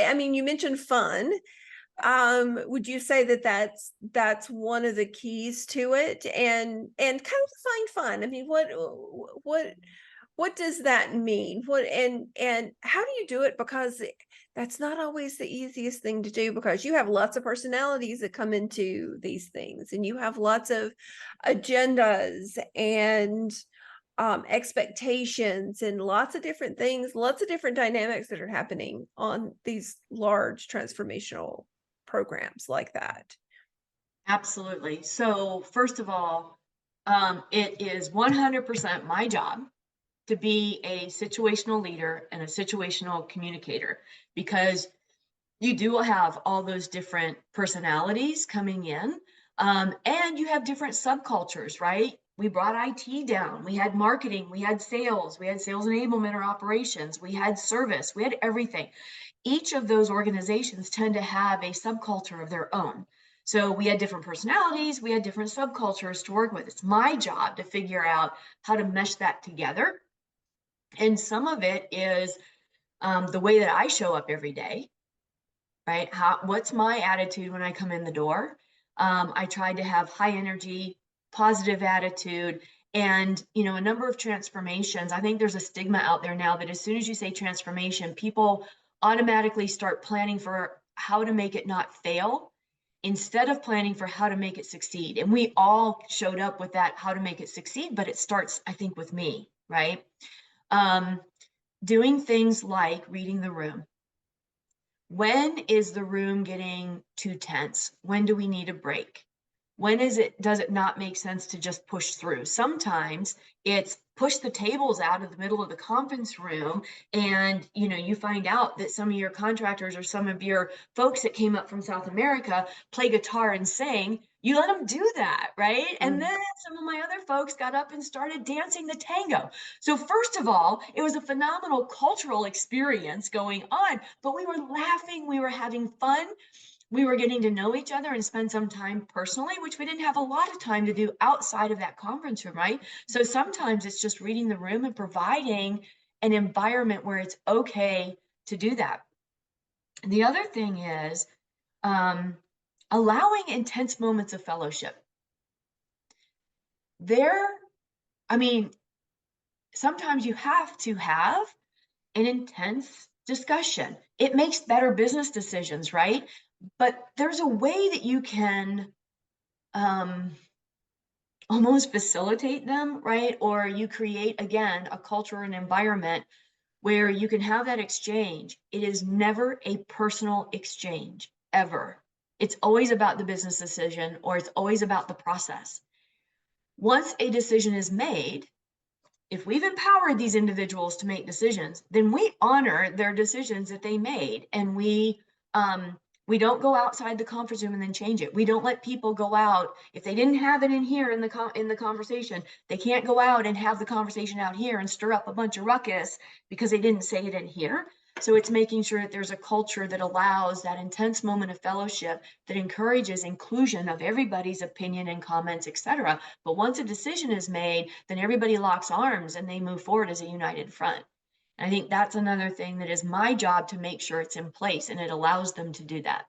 I mean, you mentioned fun. Would you say that that's one of the keys to it? And kind of define fun. I mean, what does that mean? What and how do you do it? Because that's not always the easiest thing to do, because you have lots of personalities that come into these things, and you have lots of agendas and expectations and lots of different things, lots of different dynamics that are happening on these large transformational programs like that. Absolutely. So first of all, it is 100% my job to be a situational leader and a situational communicator, because you do have all those different personalities coming in, and you have different subcultures, right? We brought IT down, we had marketing, we had sales enablement or operations, we had service, we had everything. Each of those organizations tend to have a subculture of their own. So we had different personalities, we had different subcultures to work with. It's my job to figure out how to mesh that together. And some of it is the way that I show up every day, right? What's my attitude when I come in the door? I try to have high energy, positive attitude, and a number of transformations. I think there's a stigma out there now that as soon as you say transformation, people automatically start planning for how to make it not fail instead of planning for how to make it succeed. And we all showed up with that how to make it succeed, but it starts, I think, with me, right? Um, Doing things like reading the room. When is the room getting too tense? When do we need a break? Does it not make sense to just push through? Sometimes it's push the tables out of the middle of the conference room, and you find out that some of your contractors or some of your folks that came up from South America play guitar and sing. You let them do that, right? And Mm. then some of my other folks got up and started dancing the tango. So first of all, it was a phenomenal cultural experience going on, but we were laughing, we were having fun, we were getting to know each other and spend some time personally, which we didn't have a lot of time to do outside of that conference room, right? So sometimes it's just reading the room and providing an environment where it's okay to do that. The other thing is um, allowing intense moments of fellowship. There, I mean, sometimes you have to have an intense discussion. It makes better business decisions, right? But there's a way that you can um, almost facilitate them, right? Or you create, again, a culture and environment where you can have that exchange. It is never a personal exchange, ever. It's always about the business decision, or it's always about the process. Once a decision is made, if we've empowered these individuals to make decisions, then we honor their decisions that they made, and we don't go outside the conference room and then change it. We don't let people go out if they didn't have it in here in the conversation. They can't go out and have the conversation out here and stir up a bunch of ruckus because they didn't say it in here. So it's making sure that there's a culture that allows that intense moment of fellowship, that encourages inclusion of everybody's opinion and comments, etc. But once a decision is made, then everybody locks arms and they move forward as a united front. And I think that's another thing that is my job to make sure it's in place, and it allows them to do that.